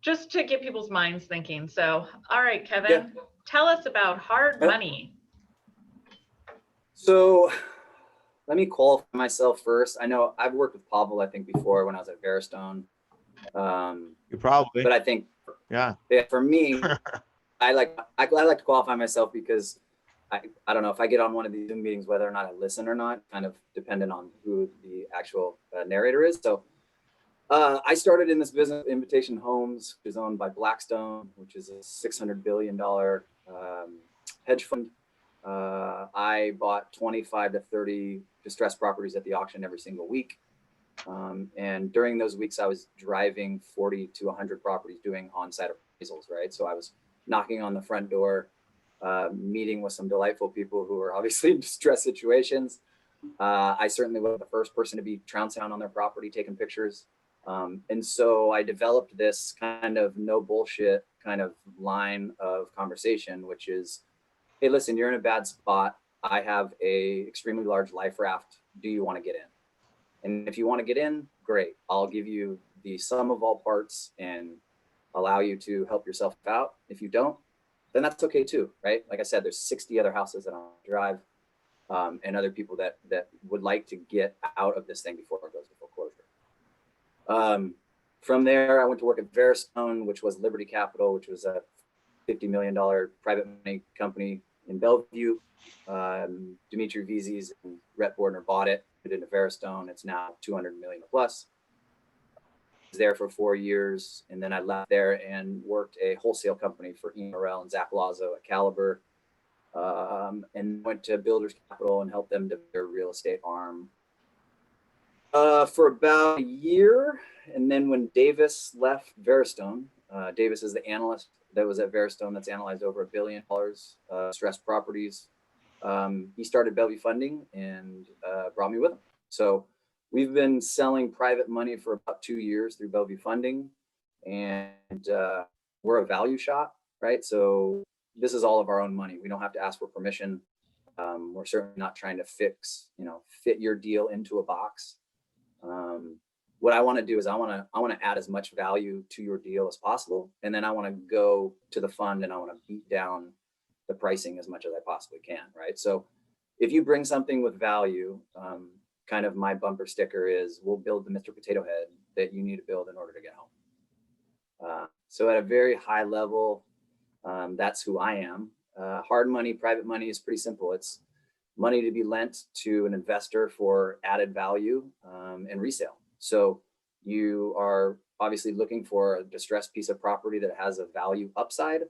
just to get people's minds thinking. So, all right, Kevin, tell us about hard money. So let me qualify myself first. I know I've worked with Pavel, I think, before when I was at Veristone. You probably. But I think, for me, I like to qualify myself because I don't know if I get on one of these Zoom meetings, whether or not I listen or not, kind of dependent on who the actual narrator is. So I started in this business, Invitation Homes, which is owned by Blackstone, which is a $600 billion hedge fund. I bought 25 to 30 distressed properties at the auction every single week. And during those weeks, I was driving 40 to 100 properties doing on-site appraisals, right? So I was knocking on the front door, meeting with some delightful people who were obviously in distressed situations. I certainly was the first person to be trouncing on their property, taking pictures. And so I developed this kind of no bullshit kind of line of conversation, which is, hey, listen, you're in a bad spot. I have a extremely large life raft. Do you want to get in? And if you want to get in, great. I'll give you the sum of all parts and allow you to help yourself out. If you don't, then that's okay too, right? Like I said, there's 60 other houses that I'll drive and other people that would like to get out of this thing before it goes to foreclosure. From there, I went to work at Veristone, which was Liberty Capital, which was a $50 million private money company in Bellevue. Dimitri Veazey's and Rhett Bordner bought it, put it into Veristone. It's now 200 million plus. I was there for 4 years, and then I left there and worked a wholesale company for Ian Morrell and Zach Lazo at Caliber, and went to Builders Capital and helped them develop their real estate arm for about a year. And then when Davis left Veristone, Davis is the analyst that was at Veristone that's analyzed over $1 billion stressed properties. He started Bellevue Funding and brought me with him. So we've been selling private money for about 2 years through Bellevue Funding, and we're a value shop, right? So this is all of our own money. We don't have to ask for permission. We're certainly not trying to fit your deal into a box. What I want to do is I want to add as much value to your deal as possible, and then I want to go to the fund and I want to beat down the pricing as much as I possibly can, right? So if you bring something with value, kind of my bumper sticker is, we'll build the Mr. Potato Head that you need to build in order to get home. So at a very high level, that's who I am. Hard money, private money is pretty simple. It's money to be lent to an investor for added value and resale. So you are obviously looking for a distressed piece of property that has a value upside.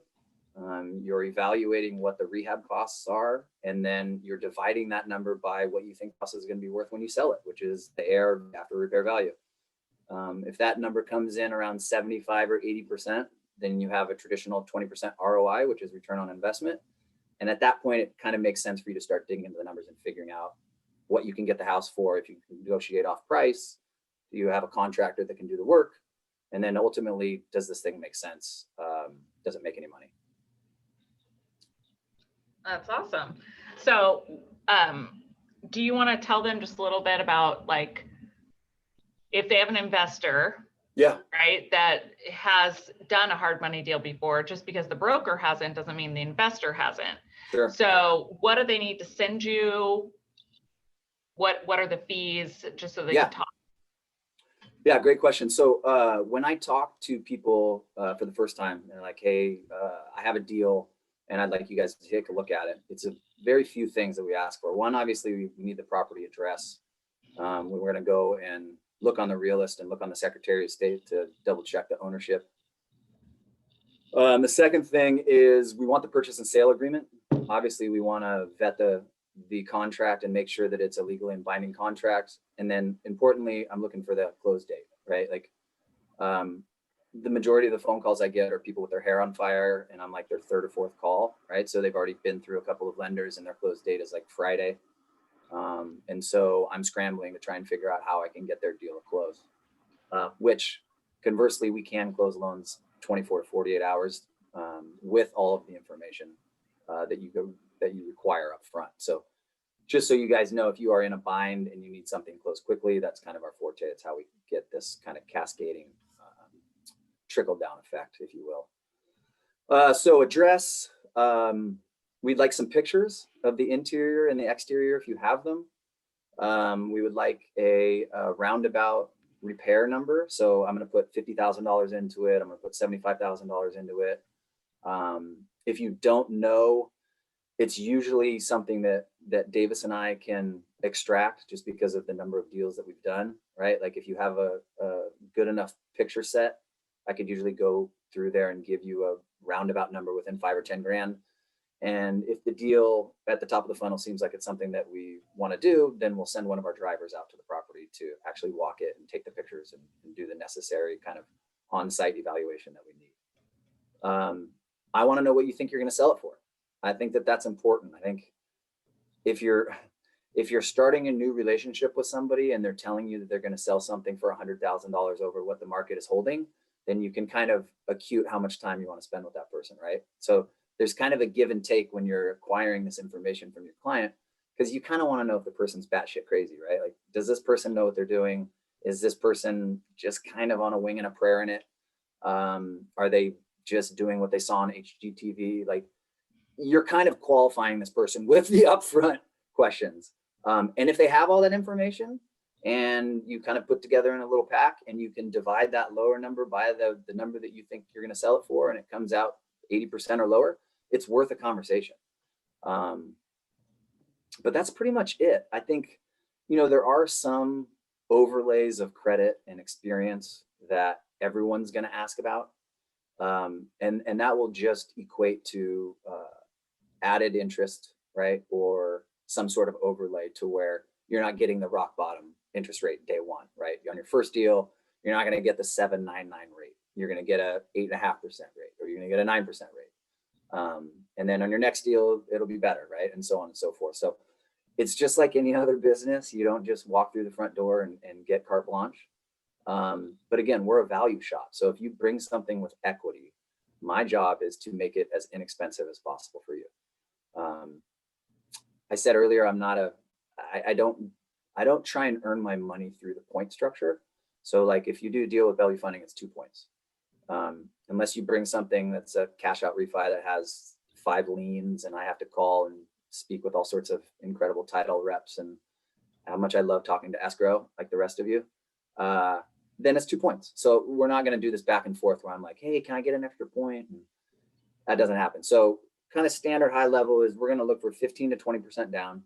You're evaluating what the rehab costs are, and then you're dividing that number by what you think cost is going to be worth when you sell it, which is the AIR after repair value. If that number comes in around 75 or 80%, then you have a traditional 20% ROI, which is return on investment. And at that point, it kind of makes sense for you to start digging into the numbers and figuring out what you can get the house for. If you can negotiate off price, do you have a contractor that can do the work? And then ultimately, does this thing make sense? Does it make any money? That's awesome. So do you want to tell them just a little bit about, like, if they have an investor, right, that has done a hard money deal before, just because the broker hasn't doesn't mean the investor hasn't. Sure. So what do they need to send you? What are the fees, just so they can talk? Yeah, great question. So when I talk to people for the first time, they're like, hey, I have a deal and I'd like you guys to take a look at it. It's a very few things that we ask for. One, obviously, we need the property address. We're going to go and look on the realist and look on the Secretary of State to double check the ownership. The second thing is we want the purchase and sale agreement. Obviously, we want to vet the contract and make sure that it's a legally and binding contract. And then importantly, I'm looking for the close date, right? Like the majority of the phone calls I get are people with their hair on fire, and I'm like their third or fourth call, right? So they've already been through a couple of lenders and their close date is like Friday. And so I'm scrambling to try and figure out how I can get their deal to close, which conversely, we can close loans 24 to 48 hours with all of the information that you require up front. So just so you guys know, if you are in a bind and you need something closed quickly, that's kind of our forte. It's how we get this kind of cascading trickle down effect, if you will. So address, we'd like some pictures of the interior and the exterior if you have them. We would like a roundabout repair number. So I'm going to put $50,000 into it. I'm going to put $75,000 into it. If you don't know, it's usually something that Davis and I can extract just because of the number of deals that we've done, right? Like if you have a good enough picture set, I could usually go through there and give you a roundabout number within 5 or 10 grand. And if the deal at the top of the funnel seems like it's something that we want to do, then we'll send one of our drivers out to the property to actually walk it and take the pictures and do the necessary kind of on-site evaluation that we need. I want to know what you think you're going to sell it for. I think that that's important. I think if you're starting a new relationship with somebody and they're telling you that they're going to sell something for $100,000 over what the market is holding, then you can kind of acute how much time you want to spend with that person, right? So there's kind of a give and take when you're acquiring this information from your client, because you kind of want to know if the person's batshit crazy, right? Like, does this person know what they're doing? Is this person just kind of on a wing and a prayer in it? Are they just doing what they saw on HGTV? Like, you're kind of qualifying this person with the upfront questions. And if they have all that information and you kind of put together in a little pack and you can divide that lower number by the number that you think you're going to sell it for, and it comes out 80% or lower, it's worth a conversation. But that's pretty much it. I think, there are some overlays of credit and experience that everyone's going to ask about. And that will just equate to added interest, right? Or some sort of overlay to where you're not getting the rock bottom interest rate day one, right? On your first deal, you're not going to get the 7.99 rate. You're going to get a 8.5% rate, or you're going to get a 9% rate. And then on your next deal, it'll be better, right? And so on and so forth. So it's just like any other business. You don't just walk through the front door and get carte blanche. But again, we're a value shop. So if you bring something with equity, my job is to make it as inexpensive as possible for you. I said earlier, I don't try and earn my money through the point structure. So like if you do a deal with Bellevue Funding, it's 2 points. Unless you bring something that's a cash out refi that has 5 liens and I have to call and speak with all sorts of incredible title reps and how much I love talking to escrow, like the rest of you, then it's 2 points. So we're not going to do this back and forth where I'm like, hey, can I get an extra point? And that doesn't happen. So kind of standard high level is we're going to look for 15 to 20% down,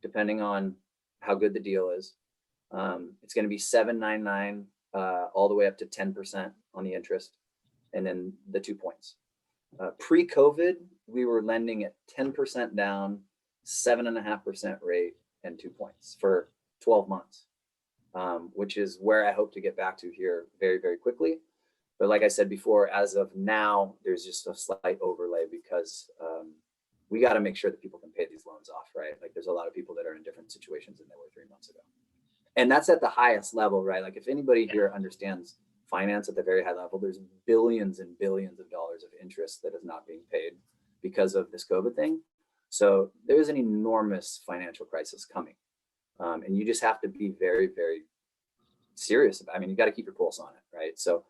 depending on how good the deal is. It's going to be 7.99 all the way up to 10% on the interest, and then the 2 points. Pre-COVID, we were lending at 10% down, 7.5% rate, and 2 points for 12 months, which is where I hope to get back to here very, very quickly. But like I said before, as of now, there's just a slight overlay because we got to make sure that people can pay these loans off, right? Like there's a lot of people that are in different situations than they were 3 months ago. And that's at the highest level, right? Like if anybody here understands finance at the very high level, there's billions and billions of dollars of interest that is not being paid because of this COVID thing. So there's an enormous financial crisis coming. And you just have to be very, very serious about it. I mean, you got to keep your pulse on it, right? So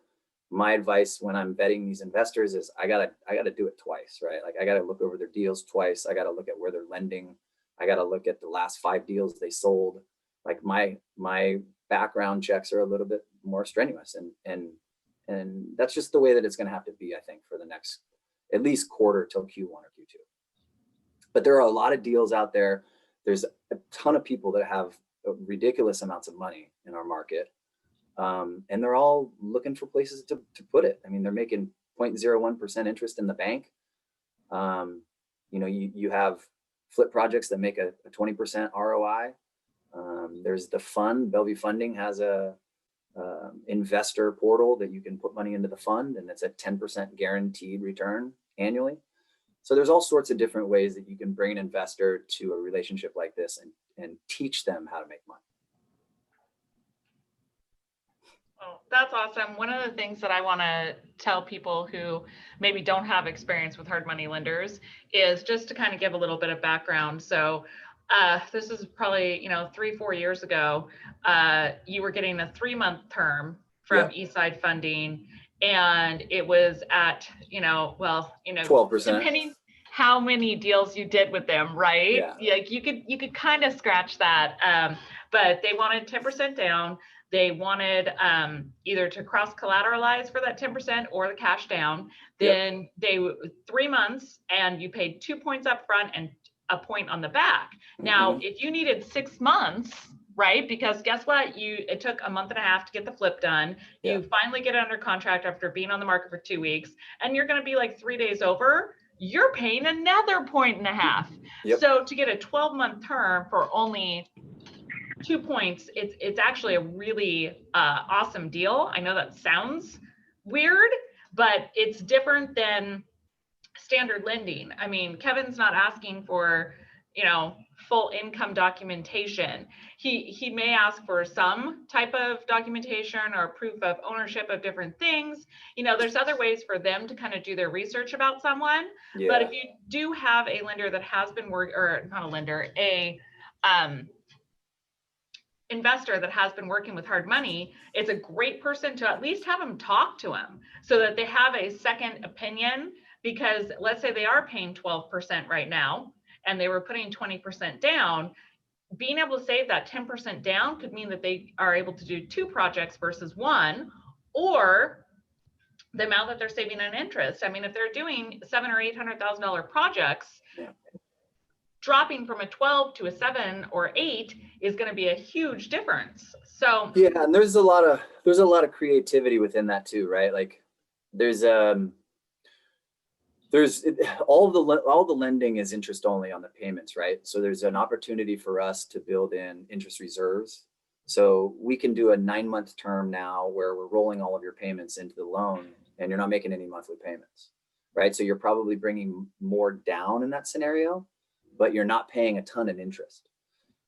my advice when I'm vetting these investors is I gotta do it twice, right? Like I gotta look over their deals twice. I gotta look at where they're lending. I gotta look at the last 5 deals they sold. Like my background checks are a little bit more strenuous, and that's just the way that it's gonna have to be, I think, for the next at least quarter till Q1 or Q2. But there are a lot of deals out there. There's a ton of people that have ridiculous amounts of money in our market. And they're all looking for places to put it. I mean, they're making 0.01% interest in the bank. You have flip projects that make a 20% ROI. There's the fund. Bellevue Funding has a investor portal that you can put money into the fund, and it's a 10% guaranteed return annually. So there's all sorts of different ways that you can bring an investor to a relationship like this and teach them how to make money. Well, that's awesome. One of the things that I want to tell people who maybe don't have experience with hard money lenders is just to kind of give a little bit of background. So this is probably, 3-4 years ago, you were getting a 3-month term from Eastside Funding, and it was at, 12%. depending how many deals you did with them, right? Yeah. Like you could kind of scratch that. But they wanted 10% down. They wanted either to cross collateralize for that 10% or the cash down. Then 3 months, and you paid 2 points up front and a point on the back. Now, if you needed 6 months, right? Because guess what? It took a month and a half to get the flip done. You finally get it under contract after being on the market for 2 weeks, and you're going to be like 3 days over. You're paying another 1.5 points. So to get a 12-month term for only 2 points, it's actually a really awesome deal. I know that sounds weird, but it's different than standard lending. I mean, Kevin's not asking for, full income documentation. He may ask for some type of documentation or proof of ownership of different things. There's other ways for them to kind of do their research about someone. But if you do have a lender that has been or not a lender, investor that has been working with hard money, it's a great person to at least have them talk to him so that they have a second opinion. Because let's say they are paying 12% right now and they were putting 20% down, being able to save that 10% down could mean that they are able to do 2 projects versus 1, or the amount that they're saving in interest. I mean, if they're doing $700,000 or $800,000 projects, dropping from a 12 to a 7 or 8 is going to be a huge difference. So and there's a lot of creativity within that too, right? Like there's all the lending is interest only on the payments, right? So there's an opportunity for us to build in interest reserves. So we can do a 9-month term now where we're rolling all of your payments into the loan and you're not making any monthly payments, right? So you're probably bringing more down in that scenario, but you're not paying a ton of interest.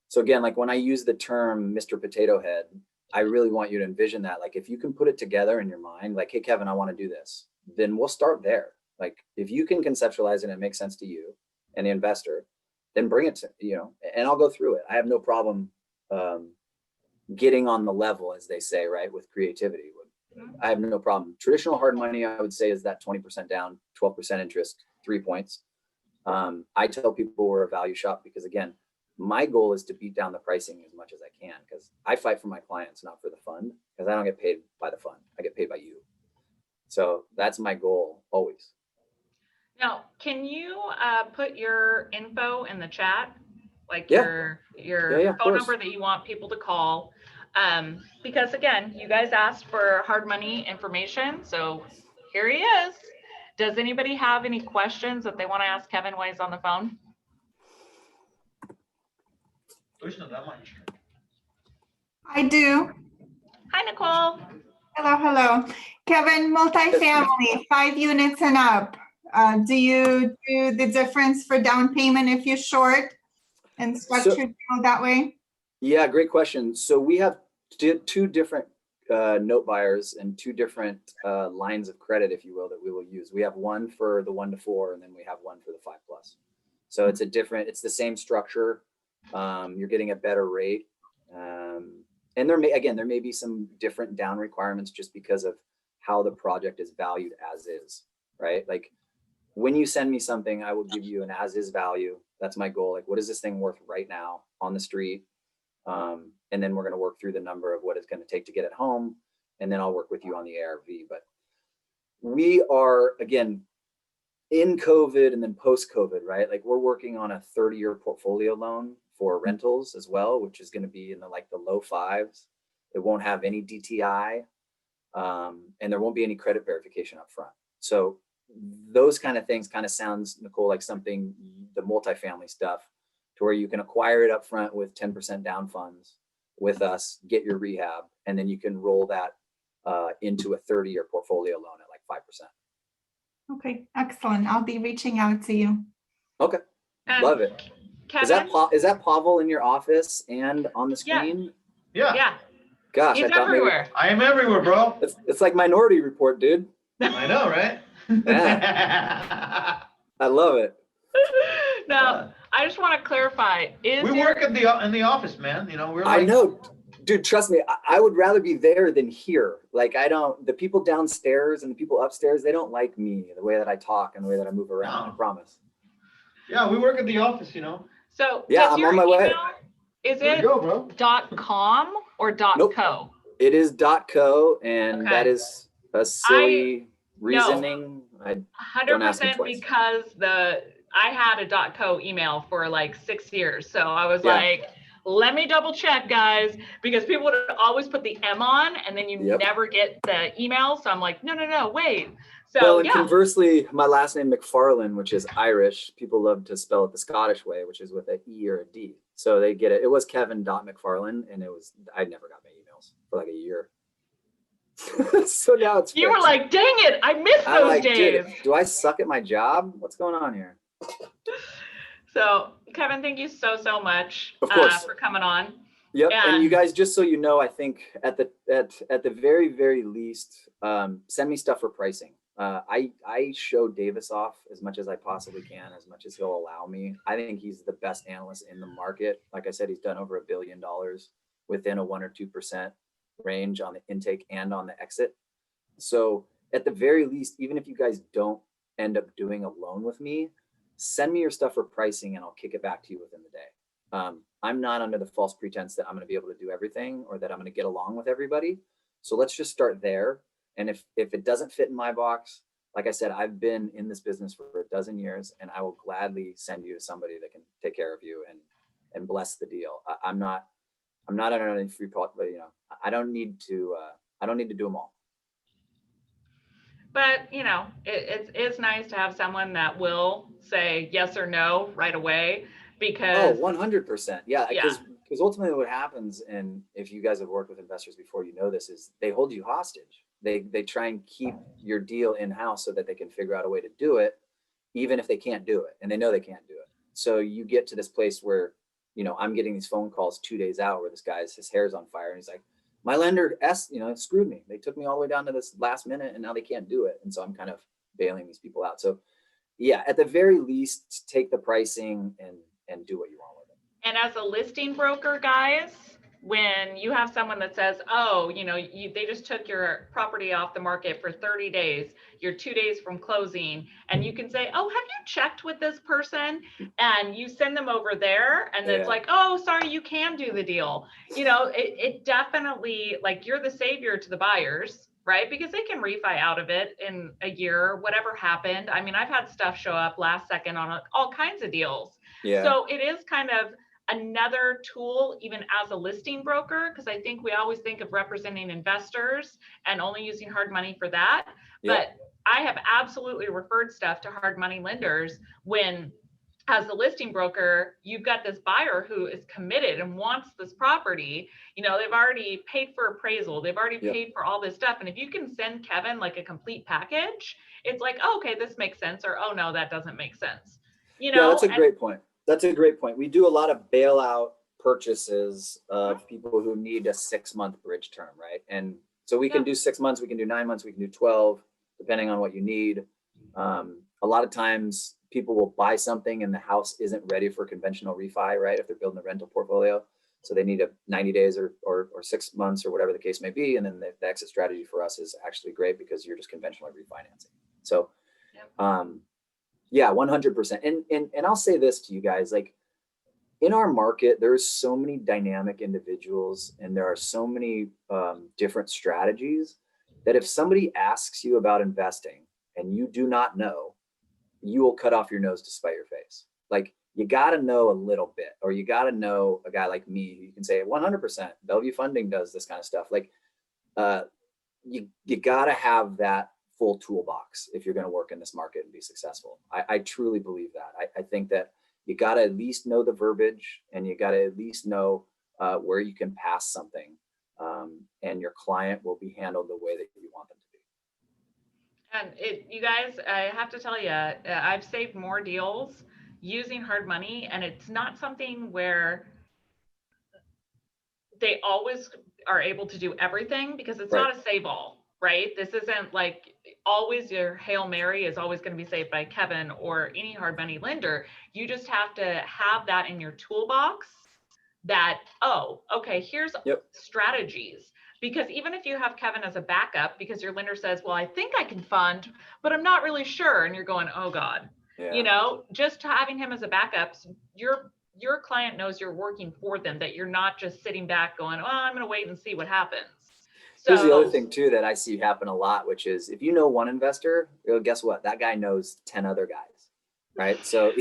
So again, like when I use the term Mr. Potato Head, I really want you to envision that. Like if you can put it together in your mind, like, hey, Kevin, I want to do this, then we'll start there. Like if you can conceptualize it and it makes sense to you and the investor, then bring it to, and I'll go through it. I have no problem getting on the level, as they say, right, with creativity. I have no problem. Traditional hard money, I would say, is that 20% down, 12% interest, 3 points. I tell people we're a value shop because, again, my goal is to beat down the pricing as much as I can, because I fight for my clients, not for the fund, because I don't get paid by the fund. I get paid by you. So that's my goal always. Now, can you put your info in the chat, like your phone number that you want people to call? Because again, you guys asked for hard money information, so here he is. Does anybody have any questions that they want to ask Kevin while he's on the phone? I do. Hi, Nicole. Hello. Kevin, multifamily, 5 units and up. Do you do the difference for down payment if you're short and structured that way? Yeah, great question. So we have 2 different note buyers and 2 different lines of credit, if you will, that we will use. We have one for the 1 to 4, and then we have one for the 5+. So it's the same structure. You're getting a better rate. And there may be some different down requirements just because of how the project is valued as is, right? Like when you send me something, I will give you an as is value. That's my goal. Like, what is this thing worth right now on the street? And then we're going to work through the number of what it's going to take to get it home. And then I'll work with you on the ARV. But we are, again, in COVID and then post-COVID, right? Like we're working on a 30-year portfolio loan for rentals as well, which is going to be in the low 5s. It won't have any DTI, and there won't be any credit verification up front. So those kind of things kind of sounds, Nicole, like something, the multifamily stuff, to where you can acquire it up front with 10% down funds with us, get your rehab, and then you can roll that into a 30-year portfolio loan at like 5%. Okay, excellent. I'll be reaching out to you. Okay, love it. Kevin? Is that Pavel in your office and on the screen? Yeah. Gosh, he's everywhere. I am everywhere, bro. It's like Minority Report, dude. I know, right? Yeah. I love it. Now, I just want to clarify. We work in the office, man. We're I know. Dude, trust me, I would rather be there than here. Like the people downstairs and the people upstairs, they don't like me, the way that I talk and the way that I move around, I promise. Yeah, we work at the office, you know. So yeah, I'm on my way. Is There it you go, bro. .com or Nope. .co? It is .co, and Okay. that is a silly reasoning. I don't ask me 100% twice. because I had a .co email for like 6 years. So I was Yeah. like, let me double check, guys, because people would always put the M on and then you never get the email. So I'm like, no, wait. So well, and conversely, my last name McFarlane, which is Irish, people love to spell it the Scottish way, which is with an E or a D. So they get it. It was Kevin.McFarlane, and I never got my emails for like a year. So now it's you were like, dang it, I missed those days. Do I suck at my job? What's going on here? So Kevin, thank you so much for coming on. Yep. And you guys, just so you know, I think at the very least, send me stuff for pricing. I show Davis off as much as I possibly can, as much as he'll allow me. I think he's the best analyst in the market. Like I said, he's done over $1 billion within a 1 or 2% range on the intake and on the exit. So at the very least, even if you guys don't end up doing a loan with me, send me your stuff for pricing and I'll kick it back to you within the day. I'm not under the false pretense that I'm going to be able to do everything or that I'm going to get along with everybody. So let's just start there. And if it doesn't fit in my box, like I said, I've been in this business for a dozen years, and I will gladly send you to somebody that can take care of you and bless the deal. I'm not under any free product, but I don't need to do them all. But it's nice to have someone that will say yes or no right away, because 100%. Yeah. Because ultimately what happens, and if you guys have worked with investors before, you know this, is they hold you hostage. They try and keep your deal in-house so that they can figure out a way to do it, even if they can't do it, and they know they can't do it. So you get to this place where, I'm getting these phone calls 2 days out where his hair's on fire, and he's like, my lender screwed me. They took me all the way down to this last minute, and now they can't do it. And so I'm kind of bailing these people out. So yeah, at the very least, take the pricing and do what you want with it. And as a listing broker, guys, when you have someone that says, oh, they just took your property off the market for 30 days, you're 2 days from closing, and you can say, oh, have you checked with this person? And you send them over there, and it's like, oh, sorry, you can do the deal. It definitely, like, you're the savior to the buyers, right? Because they can refi out of it in a year, whatever happened. I mean, I've had stuff show up last second on all kinds of deals. Yeah. So it is kind of another tool, even as a listing broker, because I think we always think of representing investors and only using hard money for that. Yeah. But I have absolutely referred stuff to hard money lenders when, as a listing broker, you've got this buyer who is committed and wants this property. They've already paid for appraisal. They've already paid for all this stuff. And if you can send Kevin like a complete package, it's like, oh, okay, this makes sense. Or, oh no, that doesn't make sense. Yeah, that's a great point. That's a great point. We do a lot of bailout purchases of people who need a 6-month bridge term, right? And so we can do 6 months, we can do 9 months, we can do 12, depending on what you need. A lot of times people will buy something and the house isn't ready for conventional refi, right? If they're building a rental portfolio. So they need a 90 days or 6 months or whatever the case may be. And then the exit strategy for us is actually great because you're just conventionally refinancing. So, yeah, 100%. And I'll say this to you guys, like, in our market, there's so many dynamic individuals and there are so many different strategies that if somebody asks you about investing and you do not know, you will cut off your nose to spite your face. Like, you got to know a little bit, or you got to know a guy like me who you can say 100% Bellevue Funding does this kind of stuff. Like, you got to have that full toolbox if you're going to work in this market and be successful. I truly believe that. I think that you got to at least know the verbiage, and you got to at least know where you can pass something, and your client will be handled the way that you want them to be. And you guys, I have to tell you, I've saved more deals using hard money, and it's not something where they always are able to do everything, because it's not a save all, right? This isn't like always your Hail Mary is always going to be saved by Kevin or any hard money lender. You just have to have that in your toolbox that, oh, okay, here's strategies. Because even if you have Kevin as a backup, because your lender says, well, I think I can fund, but I'm not really sure. And you're going, oh God, you know, just having him as a backup, your client knows you're working for them, that you're not just sitting back going, oh, I'm going to wait and see what happens. So here's the other thing too that I see happen a lot, which is if you know one investor, guess what? That guy knows 10 other guys, right? So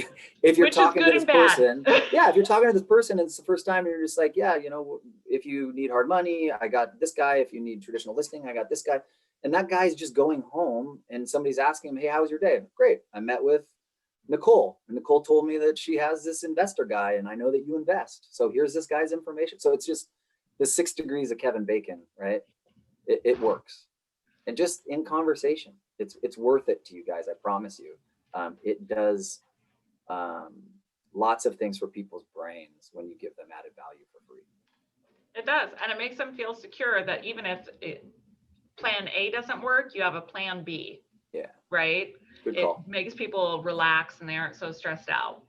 if you're talking to this person, if you're talking to this person and it's the first time and you're just like, yeah, you know, if you need hard money, I got this guy. If you need traditional listing, I got this guy. And that guy's just going home and somebody's asking him, hey, how was your day? Great. I met with Nicole, and Nicole told me that she has this investor guy and I know that you invest. So here's this guy's information. So it's just the 6 degrees of Kevin Bacon, right? It works. And just in conversation, it's worth it to you guys. I promise you. It does lots of things for people's brains when you give them added value for free. It does. And it makes them feel secure that even if plan A doesn't work, you have a plan B. Yeah. Right? Good call. It makes people relax and they aren't so stressed out.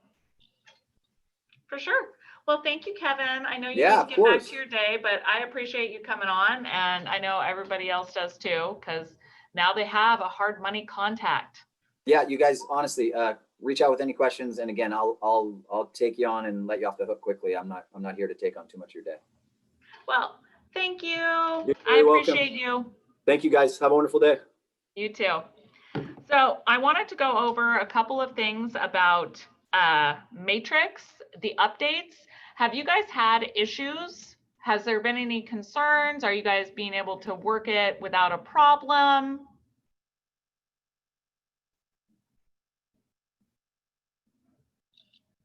For sure. Well, thank you, Kevin. I know you need to get back to your day, but I appreciate you coming on, and I know everybody else does too, because now they have a hard money contact. Yeah, you guys, honestly, reach out with any questions, and again, I'll take you on and let you off the hook quickly. I'm not here to take on too much of your day. Well, thank you. I appreciate you. Thank you, guys. Have a wonderful day. You too. So I wanted to go over a couple of things about Matrix, the updates. Have you guys had issues? Has there been any concerns? Are you guys being able to work it without a problem?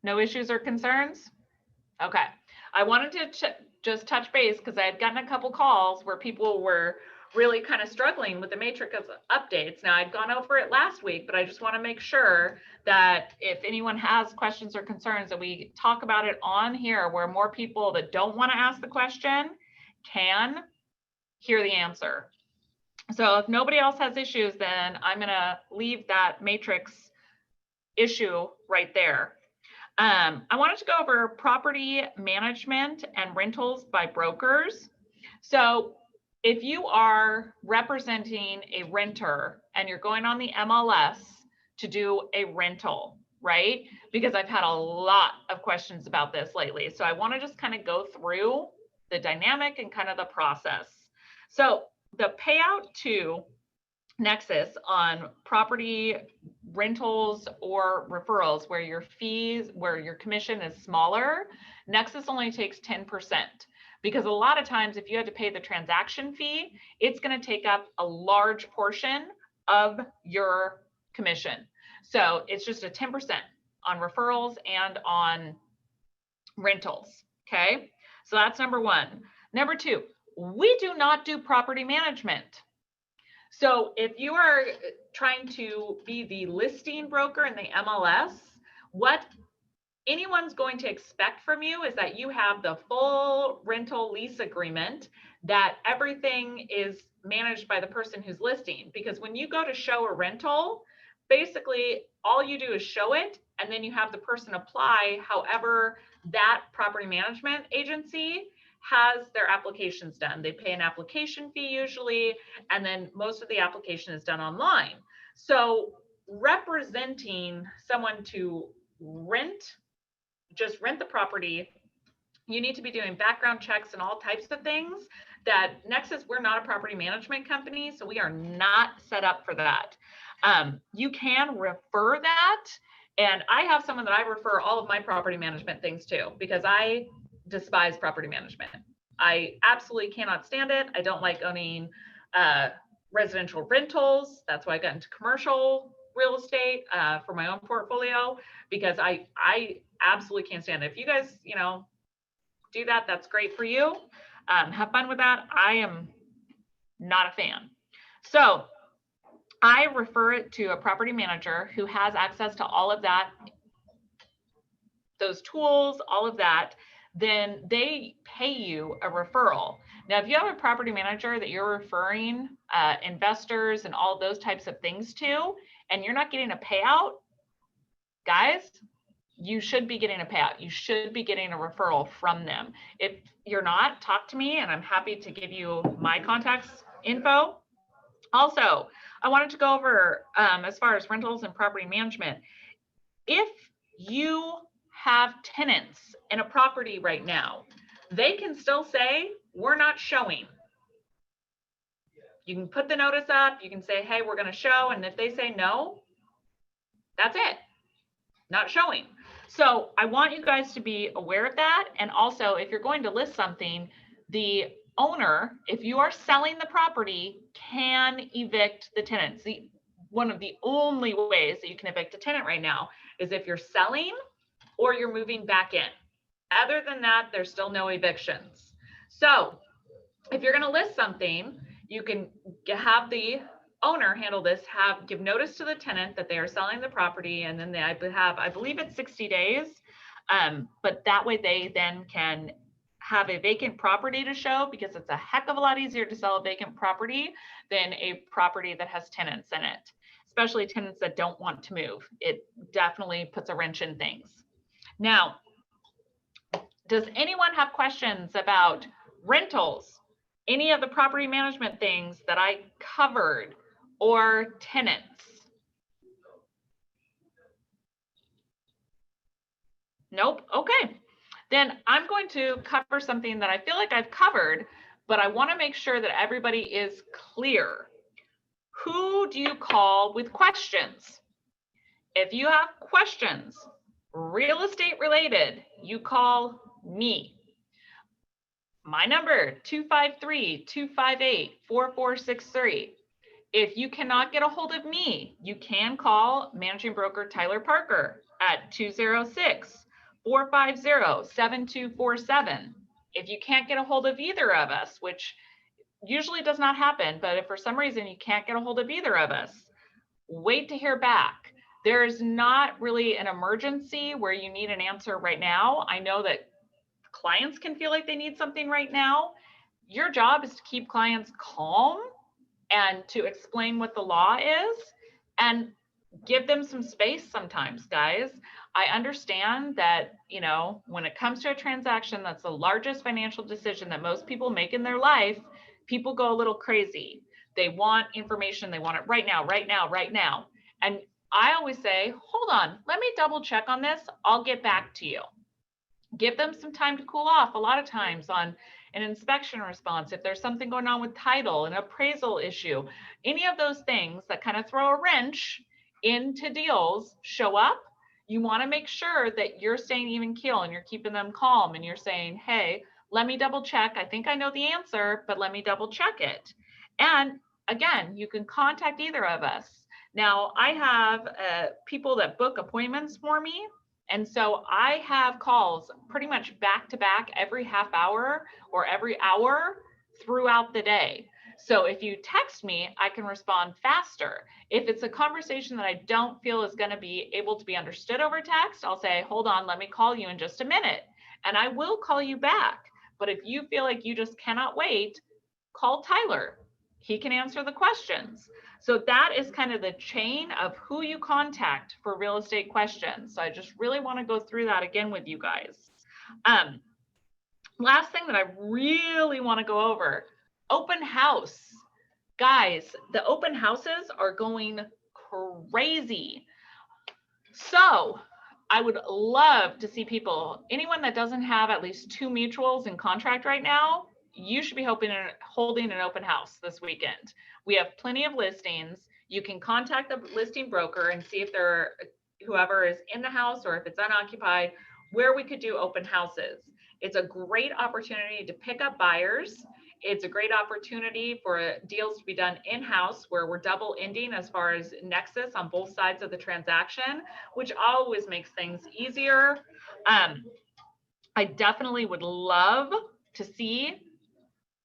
No issues or concerns? Okay. I wanted to just touch base because I had gotten a couple calls where people were really kind of struggling with the Matrix updates. Now, I'd gone over it last week, but I just want to make sure that if anyone has questions or concerns, that we talk about it on here where more people that don't want to ask the question can hear the answer. So if nobody else has issues, then I'm going to leave that Matrix issue right there. I wanted to go over property management and rentals by brokers. So if you are representing a renter and you're going on the MLS to do a rental, right? Because I've had a lot of questions about this lately. So I want to just kind of go through the dynamic and kind of the process. So the payout to Nexus on property rentals or referrals where your fees, where your commission is smaller, Nexus only takes 10%. Because a lot of times if you had to pay the transaction fee, it's going to take up a large portion of your commission. So it's just a 10% on referrals and on rentals. Okay. So that's number one. Number two, we do not do property management. So if you are trying to be the listing broker in the MLS, what anyone's going to expect from you is that you have the full rental lease agreement, that everything is managed by the person who's listing. Because when you go to show a rental, basically all you do is show it, and then you have the person apply however that property management agency has their applications done. They pay an application fee usually, and then most of the application is done online. So representing someone to just rent the property, you need to be doing background checks and all types of things that Nexus, we're not a property management company, so we are not set up for that. You can refer that, and I have someone that I refer all of my property management things to because I despise property management. I absolutely cannot stand it. I don't like owning residential rentals. That's why I got into commercial real estate for my own portfolio, because I absolutely can't stand it. If you guys, do that, that's great for you. Have fun with that. I am not a fan. So I refer it to a property manager who has access to all of that, those tools, all of that. Then they pay you a referral. Now, if you have a property manager that you're referring investors and all those types of things to, and you're not getting a payout, guys, you should be getting a payout. You should be getting a referral from them. If you're not, talk to me and I'm happy to give you my contacts info. Also, I wanted to go over as far as rentals and property management. If you have tenants in a property right now, they can still say, we're not showing. You can put the notice up, you can say, hey, we're going to show. And if they say no, that's it, not showing. So I want you guys to be aware of that. And also, if you're going to list something, the owner, if you are selling the property, can evict the tenants. One of the only ways that you can evict a tenant right now is if you're selling or you're moving back in. Other than that, there's still no evictions. So if you're going to list something, you can have the owner handle this, give notice to the tenant that they are selling the property, and then they have, I believe it's 60 days, but that way they then can have a vacant property to show, because it's a heck of a lot easier to sell a vacant property than a property that has tenants in it, especially tenants that don't want to move. It definitely puts a wrench in things. Now, does anyone have questions about rentals, any of the property management things that I covered, or tenants? Nope. Okay. Then I'm going to cover something that I feel like I've covered, but I want to make sure that everybody is clear. Who do you call with questions? If you have questions, real estate related, you call me. My number, 253-258-4463. If you cannot get a hold of me, you can call Managing Broker Tyler Parker at 206-450-7247. If you can't get a hold of either of us, which usually does not happen, but if for some reason you can't get a hold of either of us, wait to hear back. There is not really an emergency where you need an answer right now. I know that clients can feel like they need something right now. Your job is to keep clients calm and to explain what the law is and give them some space sometimes, guys. I understand that, you know, when it comes to a transaction that's the largest financial decision that most people make in their life, people go a little crazy. They want information, they want it right now, right now, right now. And I always say, hold on, let me double check on this. I'll get back to you. Give them some time to cool off. A lot of times on an inspection response, if there's something going on with title, an appraisal issue, any of those things that kind of throw a wrench into deals show up, you want to make sure that you're staying even keel and you're keeping them calm and you're saying, hey, let me double check. I think I know the answer, but let me double check it. And again, you can contact either of us. Now, I have people that book appointments for me. And so I have calls pretty much back to back every half hour or every hour throughout the day. So if you text me, I can respond faster. If it's a conversation that I don't feel is going to be able to be understood over text, I'll say, hold on, let me call you in just a minute. And I will call you back. But if you feel like you just cannot wait, call Tyler. He can answer the questions. So that is kind of the chain of who you contact for real estate questions. So I just really want to go through that again with you guys. Last thing that I really want to go over, open house. Guys, the open houses are going crazy. So I would love to see people, anyone that doesn't have at least 2 mutuals in contract right now, you should be holding an open house this weekend. We have plenty of listings. You can contact the listing broker and see if whoever is in the house or if it's unoccupied, where we could do open houses. It's a great opportunity to pick up buyers. It's a great opportunity for deals to be done in-house where we're double ending as far as Nexus on both sides of the transaction, which always makes things easier. I definitely would love to see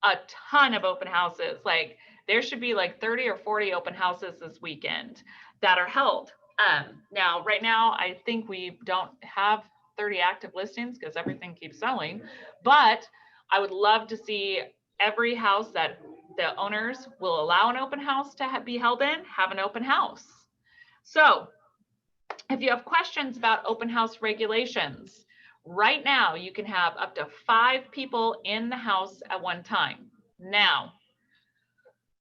a ton of open houses. Like there should be like 30 or 40 open houses this weekend that are held. Now, right now, I think we don't have 30 active listings because everything keeps selling, but I would love to see every house that the owners will allow an open house to be held in, have an open house. So If you have questions about open house regulations, right now you can have up to 5 people in the house at one time. Now,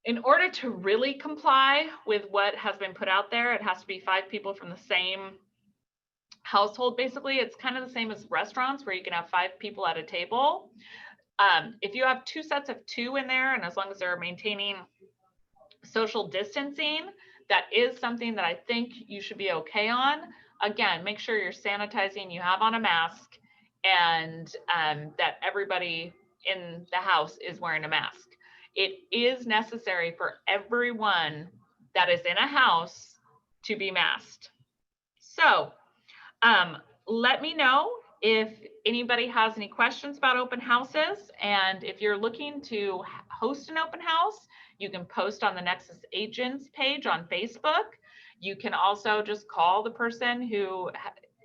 in order to really comply with what has been put out there, it has to be 5 people from the same household. Basically, it's kind of the same as restaurants where you can have 5 people at a table. If you have 2 sets of 2 in there, and as long as they're maintaining social distancing, that is something that I think you should be okay on. Again, make sure you're sanitizing, you have on a mask, and that everybody in the house is wearing a mask. It is necessary for everyone that is in a house to be masked. So let me know if anybody has any questions about open houses, and if you're looking to host an open house, you can post on the Nexus Agents page on Facebook. You can also just call the person who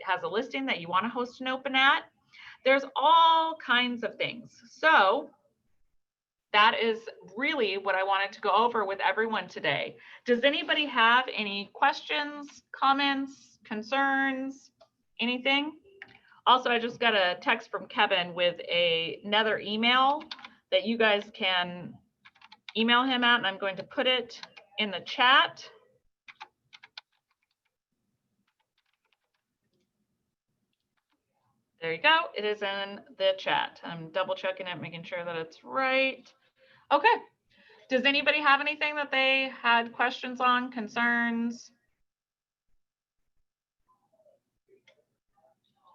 has a listing that you want to host an open at. There's all kinds of things. So that is really what I wanted to go over with everyone today. Does anybody have any questions, comments, concerns, anything? Also, I just got a text from Kevin with another email that you guys can email him at, and I'm going to put it in the chat. There you go. It is in the chat. I'm double checking it, making sure that it's right. Okay. Does anybody have anything that they had questions on, concerns?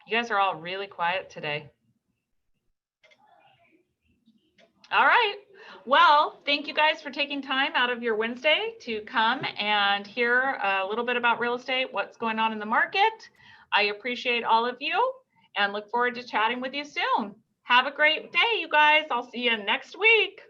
You guys are all really quiet today. All right. Well, thank you guys for taking time out of your Wednesday to come and hear a little bit about real estate, what's going on in the market. I appreciate all of you and look forward to chatting with you soon. Have a great day, you guys. I'll see you next week.